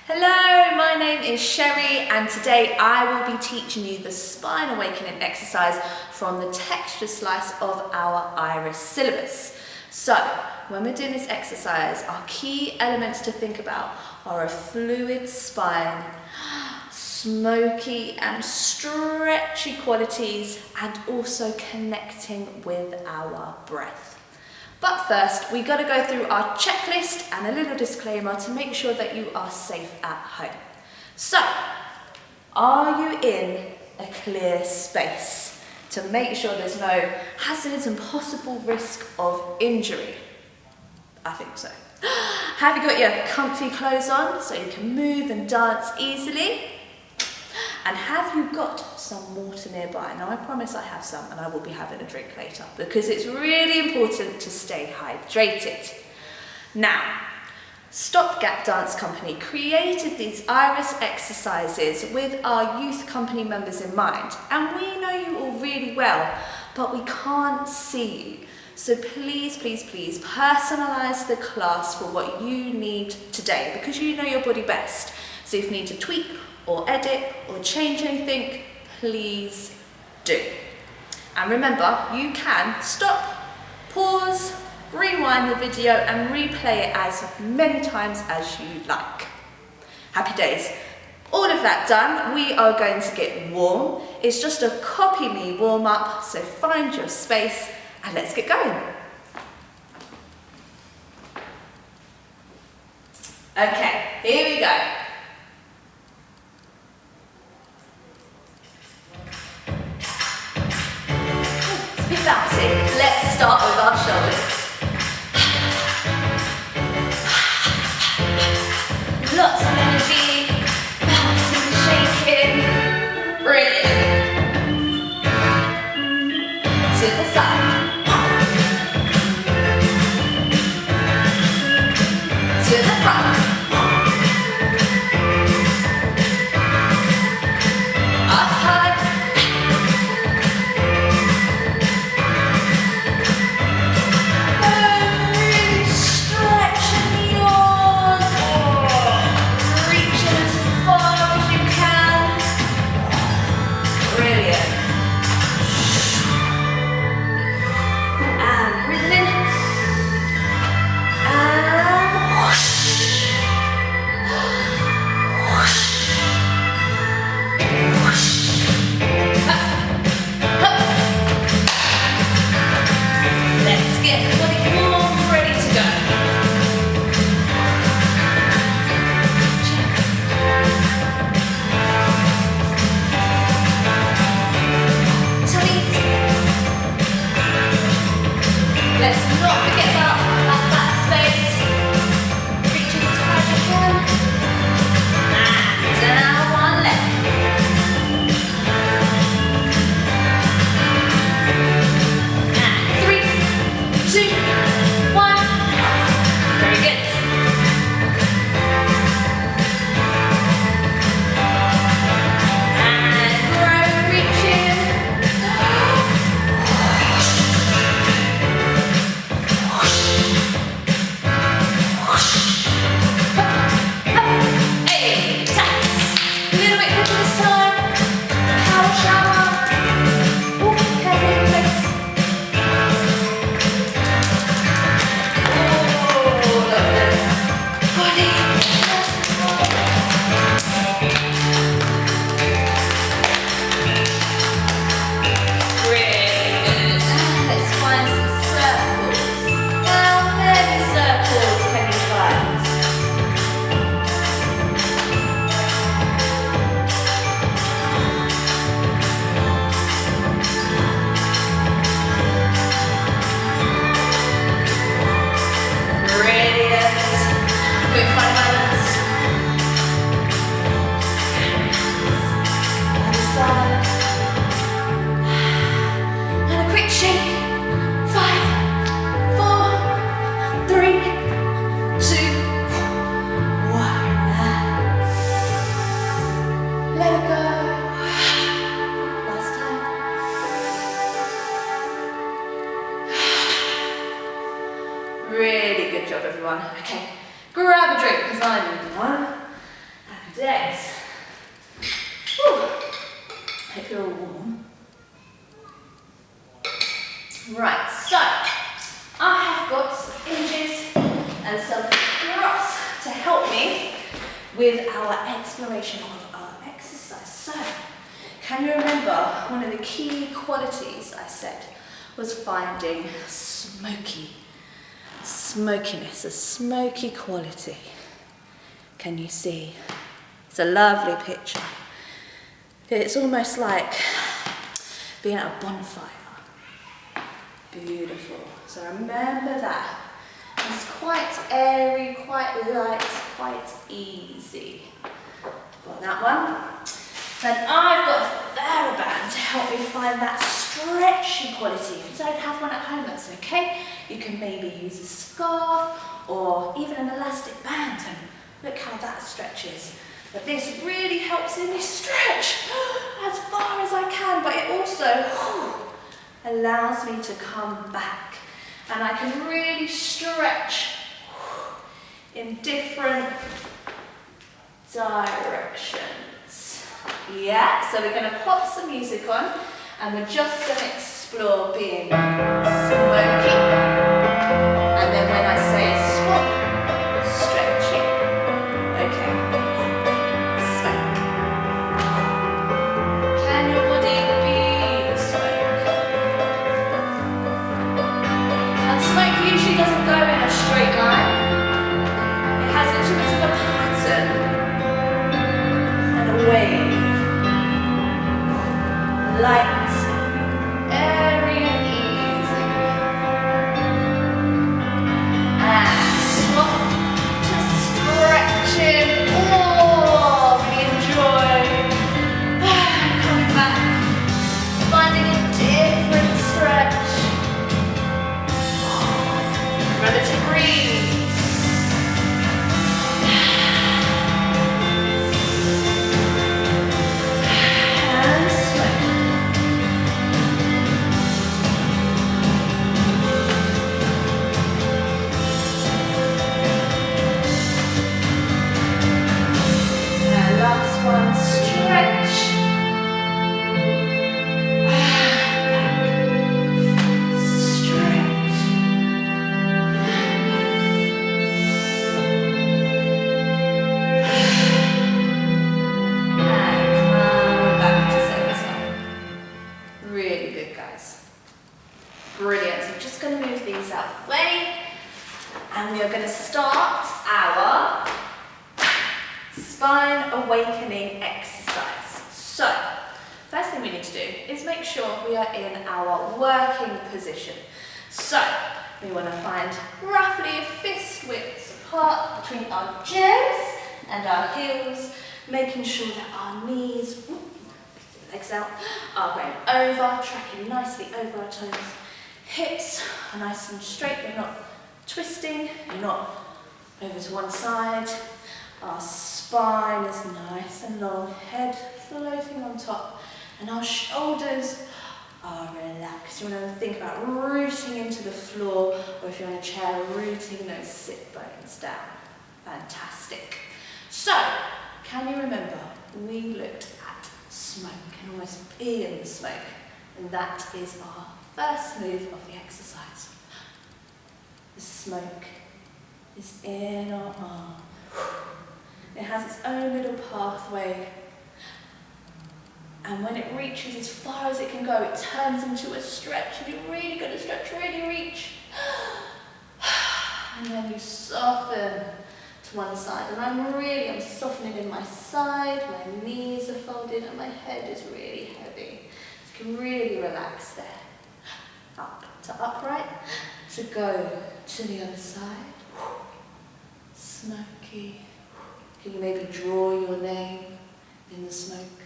Hello, my name is Cherie and today I will be teaching you the spine awakening exercise from the texture slice of our IRIS syllabus. So, when we're doing this exercise, our key elements to think about are a fluid spine, smoky and stretchy qualities, and also connecting with our breath. But first, we got to go through our checklist and a little disclaimer to make sure that you are safe at home. So, are you in a clear space to make sure there's no hazards and possible risk of injury? I think so. Have you got your comfy clothes on so you can move and dance easily? And have you got some water nearby? Now I promise I have some and I will be having a drink later because it's really important to stay hydrated. Now, Stopgap Dance Company created these IRIS exercises with our youth company members in mind, and we know you all really well, but we can't see you. So please, please, please personalise the class for what you need today because you know your body best. So if you need to tweak or edit or change anything, please do. And remember, you can stop, pause, rewind the video and replay it as many times as you like. Happy days. All of that done, we are going to get warm. It's just a copy me warm up, so find your space and let's get going. Okay, here we go. Bouncing. Let's start with our shoulders. Lots of energy, bouncing, shaking. Brilliant. To the side. To the front. Up high. Really good job, everyone. Okay, grab a drink because I need one. days. Whew. Hope you're all warm. Right, so I have got some hinges and some props to help me with our exploration of our exercise. So, can you remember one of the key qualities I said was finding smokiness, a smoky quality. Can you see? It's a lovely picture. It's almost like being at a bonfire. Beautiful. So remember that. It's quite airy, quite light, quite easy. Got that one. Then I've got a TheraBand to help me find that stretchy quality. If you don't have one at home, that's okay. You can maybe use a scarf or even an elastic band, and look how that stretches. But this really helps me stretch as far as I can, but it also allows me to come back, and I can really stretch in different directions. Yeah, so we're going to pop some music on, and we're just going to explore being smoky, and then when I say swap, stretching. Okay, smoke. Can your body be the smoke? And smoke usually doesn't go in a straight line. It has a little bit of a pattern and a wave. Light, airy and easy. And swap to stretching. Oh, really enjoy. Coming back, finding a different stretch. Remember to breathe. One stretch. Stretch. And come back to center. Really good, guys. Brilliant. So I'm just going to move these out of the way, and we are going to start our spine awakening exercise. So, first thing we need to do is make sure we are in our working position. So, we want to find roughly a fist width apart between our jambs and our heels, making sure that our knees, legs out, are going over, tracking nicely over our toes. Hips are nice and straight, you're not twisting, you're not over to one side. Our spine is nice and long, head floating on top, and our shoulders are relaxed. You want to think about rooting into the floor, or if you're in a chair, rooting those sit bones down. Fantastic. So, can you remember we looked at smoke and almost be in the smoke, and that is our first move of the exercise. The smoke is in our arm. It has its own little pathway, and when it reaches as far as it can go, it turns into a stretch, and you're really going to stretch, really reach. And then you soften to one side, and I'm softening in my side, my knees are folded, and my head is really heavy. So you can really relax there. Up to upright, to go to the other side. Smoky. Can you maybe draw your name in the smoke?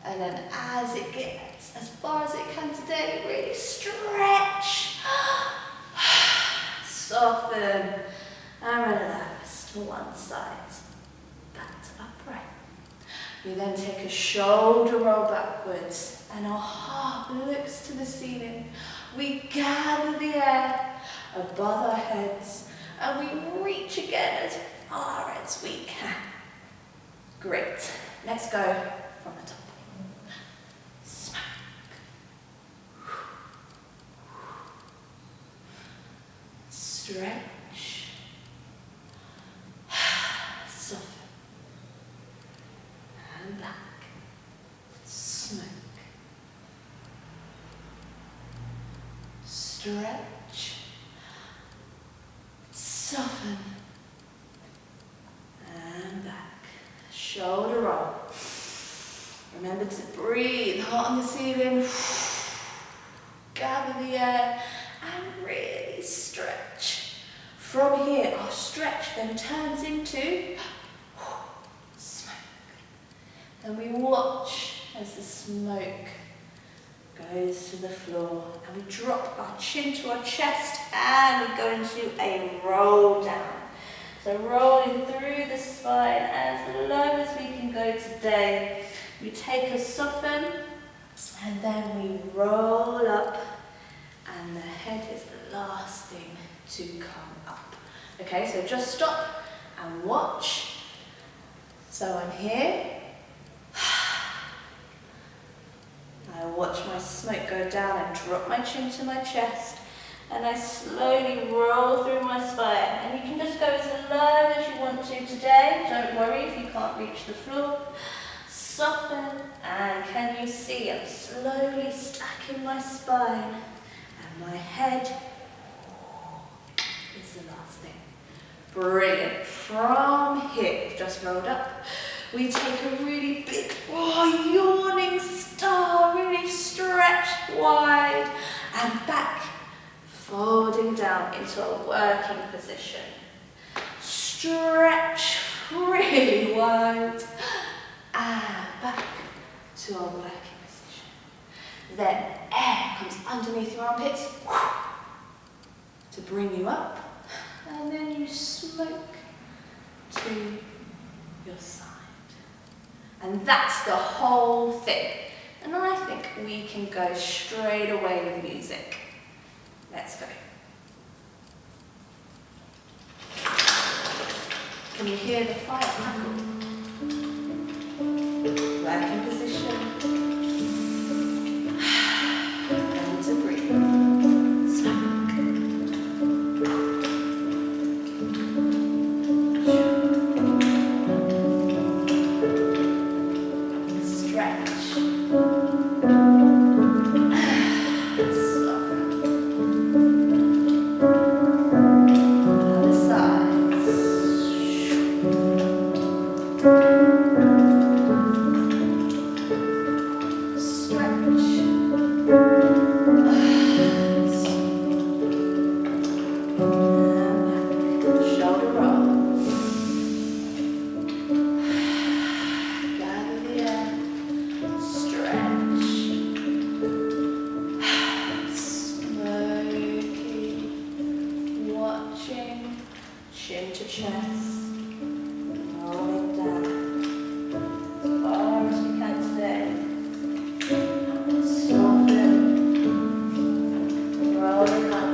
And then as it gets as far as it can today, really stretch. Soften and relax to one side. Back to upright. We then take a shoulder roll backwards, and our heart looks to the ceiling. We gather the air above our heads, and we reach again as far as we can. Great. Let's go from the top. Smack. Stretch. Soften. And back. Smoke. Stretch. Soften. And back. Shoulder roll. Remember to breathe. Heart on the ceiling. Gather the air and really stretch. From here, our stretch then turns into smoke. Then we watch as the smoke goes to the floor and we drop our chin to our chest and we go into a roll down. So rolling through the spine as low as we can go today. We take a soften and then we roll up and the head is the last thing to come up. Okay, so just stop and watch. So I'm here. I watch my smoke go down and drop my chin to my chest. And I slowly roll through my spine. And you can just go as low as you want to today. Don't worry if you can't reach the floor. Soften. And can you see I'm slowly stacking my spine. And my head is the last thing. Brilliant. From here, just rolled up. We take a really big, yawning star. Really stretch wide. And back. Folding down into a working position. Stretch really wide and back to our working position. Then air comes underneath your armpits to bring you up and then you smoke to your side. And that's the whole thing. And I think we can go straight away with music. Let's go. Can you hear the fire crackle? Working position. And to breathe. Smack. Stretch. Chin to chest, rolling down, as far as we can today. Soften, rolling up,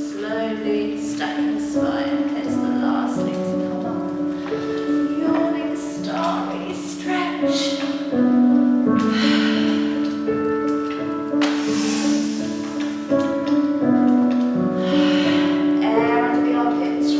slowly stacking the spine, head's the last thing to come up. Yawning star, really stretch. Air under the armpits.